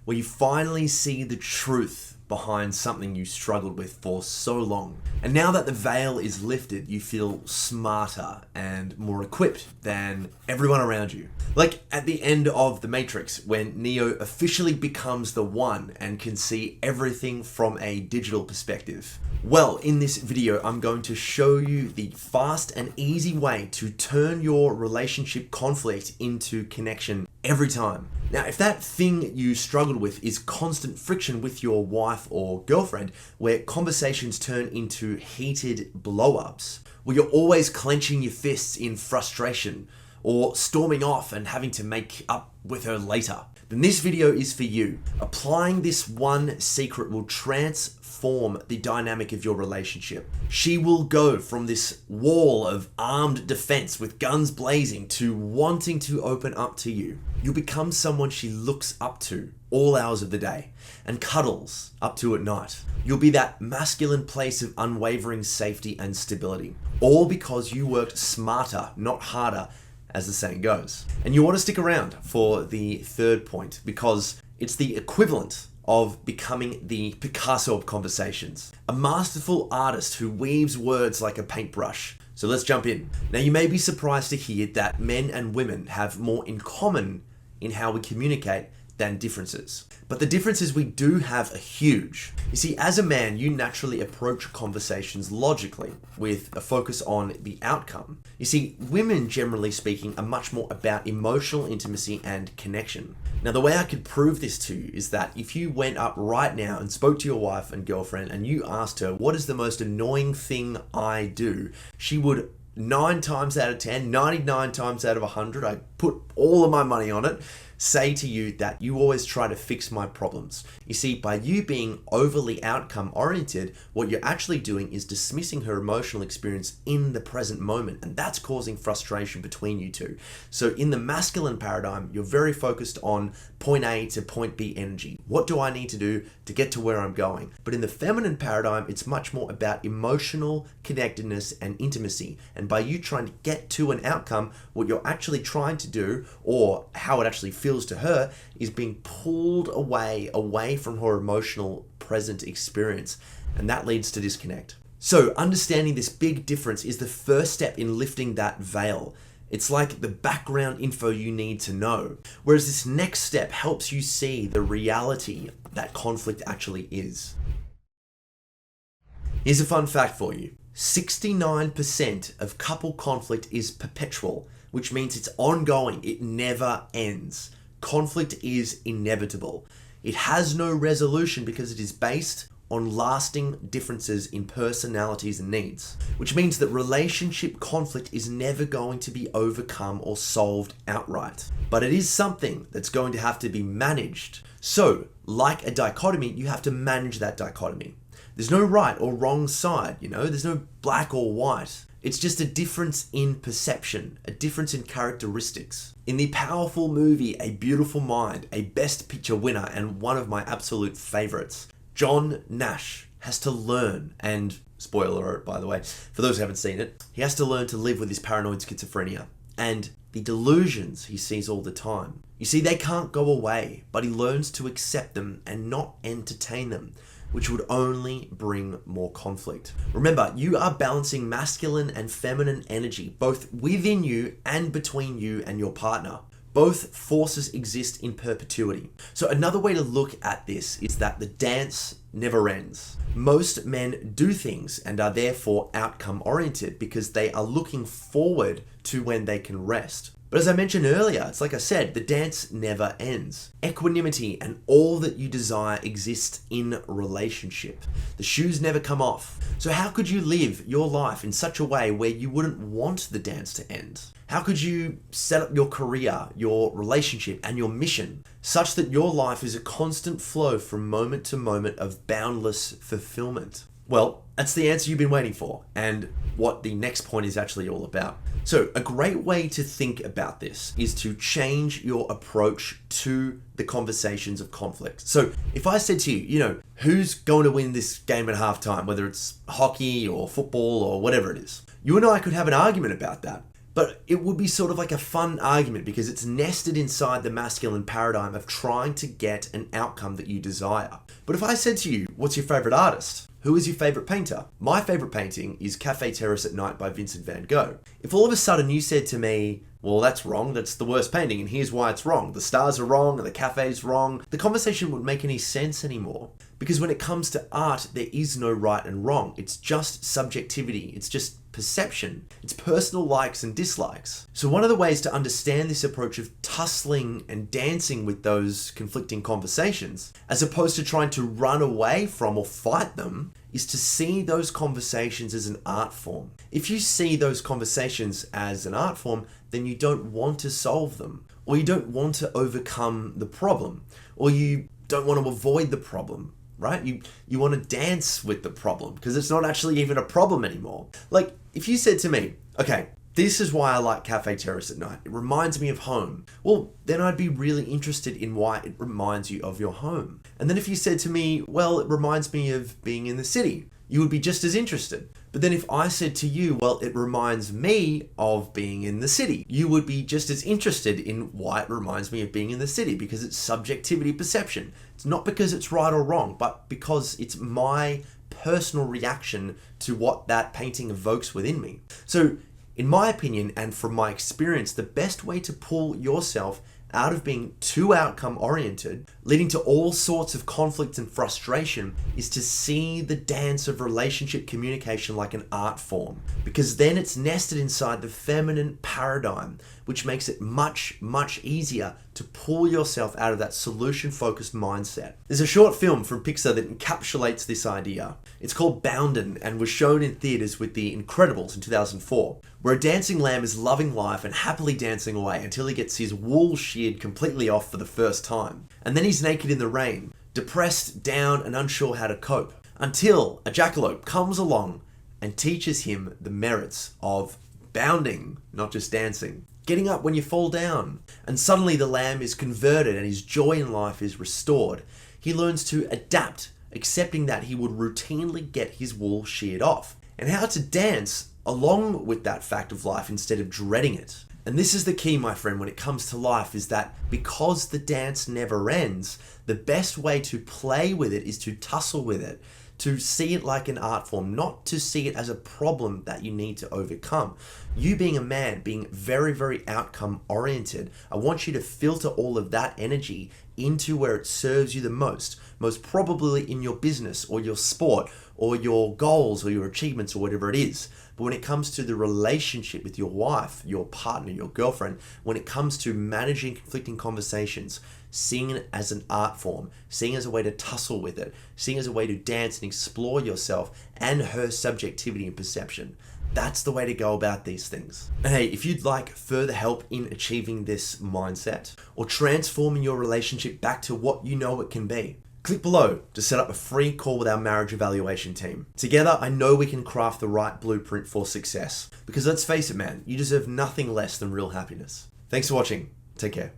where you finally see the truth behind something you struggled with for so long. And now that the veil is lifted, you feel smarter and more equipped than everyone around you. Like at the end of The Matrix, when Neo officially becomes the One and can see everything from a digital perspective. Well, in this video, I'm going to show you the fast and easy way to turn your relationship conflict into connection every time. Now, if that thing you struggled with is constant friction with your wife or girlfriend, where conversations turn into heated blow-ups, where you're always clenching your fists in frustration, or storming off and having to make up with her later, then this video is for you. Applying this one secret will transform the dynamic of your relationship. She will go from this wall of armed defense with guns blazing to wanting to open up to you. You'll become someone she looks up to all hours of the day and cuddles up to at night. You'll be that masculine place of unwavering safety and stability, all because you worked smarter, not harder, as the saying goes. And you want to stick around for the third point because it's the equivalent of becoming the Picasso of conversations, a masterful artist who weaves words like a paintbrush. So let's jump in. Now, you may be surprised to hear that men and women have more in common in how we communicate than differences. But the differences we do have are huge. You see, as a man, you naturally approach conversations logically with a focus on the outcome. You see, women, generally speaking, are much more about emotional intimacy and connection. Now, the way I could prove this to you is that if you went up right now and spoke to your wife and girlfriend and you asked her, what is the most annoying thing I do? She would 9 times out of 10, 99 times out of 100, I put all of my money on it, say to you that you always try to fix my problems. You see, by you being overly outcome oriented, what you're actually doing is dismissing her emotional experience in the present moment, and that's causing frustration between you two. So in the masculine paradigm, you're very focused on point A to point B energy. What do I need to do to get to where I'm going? But in the feminine paradigm, it's much more about emotional connectedness and intimacy. And by you trying to get to an outcome, what you're actually trying to do, or how it actually feels to her, is being pulled away from her emotional present experience, and that leads to disconnect. So understanding this big difference is the first step in lifting that veil. It's like the background info you need to know, whereas this next step helps you see the reality that conflict actually is. Here's a fun fact for you. 69% of couple conflict is perpetual, which means it's ongoing, it never ends. Conflict is inevitable. It has no resolution because it is based on lasting differences in personalities and needs, which means that relationship conflict is never going to be overcome or solved outright. But it is something that's going to have to be managed. So, like a dichotomy, you have to manage that dichotomy. There's no right or wrong side, there's no black or white. It's just a difference in perception, a difference in characteristics. In the powerful movie A Beautiful Mind, a Best Picture winner and one of my absolute favorites, John Nash has to learn, and spoiler alert by the way, for those who haven't seen it, he has to learn to live with his paranoid schizophrenia and the delusions he sees all the time. You see, they can't go away, but he learns to accept them and not entertain them, which would only bring more conflict. Remember, you are balancing masculine and feminine energy, both within you and between you and your partner. Both forces exist in perpetuity. So another way to look at this is that the dance never ends. Most men do things and are therefore outcome oriented because they are looking forward to when they can rest. But as I mentioned earlier, it's like I said, the dance never ends. Equanimity and all that you desire exists in relationship. The shoes never come off. So how could you live your life in such a way where you wouldn't want the dance to end? How could you set up your career, your relationship, and your mission such that your life is a constant flow from moment to moment of boundless fulfillment? Well, that's the answer you've been waiting for, and what the next point is actually all about. So a great way to think about this is to change your approach to the conversations of conflict. So if I said to you, who's going to win this game at halftime, whether it's hockey or football or whatever it is, you and I could have an argument about that. But it would be sort of like a fun argument because it's nested inside the masculine paradigm of trying to get an outcome that you desire. But if I said to you, what's your favorite artist? Who is your favorite painter? My favorite painting is Cafe Terrace at Night by Vincent van Gogh. If all of a sudden you said to me, well, that's wrong, that's the worst painting, and here's why it's wrong. The stars are wrong, and the cafe's wrong. The conversation wouldn't make any sense anymore. Because when it comes to art, there is no right and wrong. It's just subjectivity. It's just perception. It's personal likes and dislikes. So one of the ways to understand this approach of tussling and dancing with those conflicting conversations, as opposed to trying to run away from or fight them, is to see those conversations as an art form. If you see those conversations as an art form, then you don't want to solve them, or you don't want to overcome the problem, or you don't want to avoid the problem, right? You want to dance with the problem because it's not actually even a problem anymore. Like if you said to me, okay, this is why I like Cafe Terrace at Night. It reminds me of home. Well, then I'd be really interested in why it reminds you of your home. And then if you said to me, well, it reminds me of being in the city, you would be just as interested. But then if I said to you, well, it reminds me of being in the city, you would be just as interested in why it reminds me of being in the city, because it's subjectivity perception. It's not because it's right or wrong, but because it's my personal reaction to what that painting evokes within me. So in my opinion, and from my experience, the best way to pull yourself out of being too outcome oriented, leading to all sorts of conflict and frustration, is to see the dance of relationship communication like an art form. Because then it's nested inside the feminine paradigm, which makes it much, much easier to pull yourself out of that solution-focused mindset. There's a short film from Pixar that encapsulates this idea. It's called Boundin' and was shown in theaters with The Incredibles in 2004, where a dancing lamb is loving life and happily dancing away until he gets his wool sheared completely off for the first time. And then he's naked in the rain, depressed, down, and unsure how to cope, until a jackalope comes along and teaches him the merits of bounding, not just dancing. Getting up when you fall down. And suddenly the lamb is converted and his joy in life is restored. He learns to adapt, accepting that he would routinely get his wool sheared off, and how to dance along with that fact of life instead of dreading it. And this is the key, my friend, when it comes to life, is that because the dance never ends, the best way to play with it is to tussle with it, to see it like an art form, not to see it as a problem that you need to overcome. You being a man, being very, very outcome oriented, I want you to filter all of that energy into where it serves you the most probably in your business or your sport or your goals or your achievements or whatever it is. But when it comes to the relationship with your wife, your partner, your girlfriend, when it comes to managing conflicting conversations, seeing it as an art form, seeing it as a way to tussle with it, seeing it as a way to dance and explore yourself and her subjectivity and perception. That's the way to go about these things. And hey, if you'd like further help in achieving this mindset or transforming your relationship back to what you know it can be, click below to set up a free call with our marriage evaluation team. Together, I know we can craft the right blueprint for success. Because let's face it, man, you deserve nothing less than real happiness. Thanks for watching. Take care.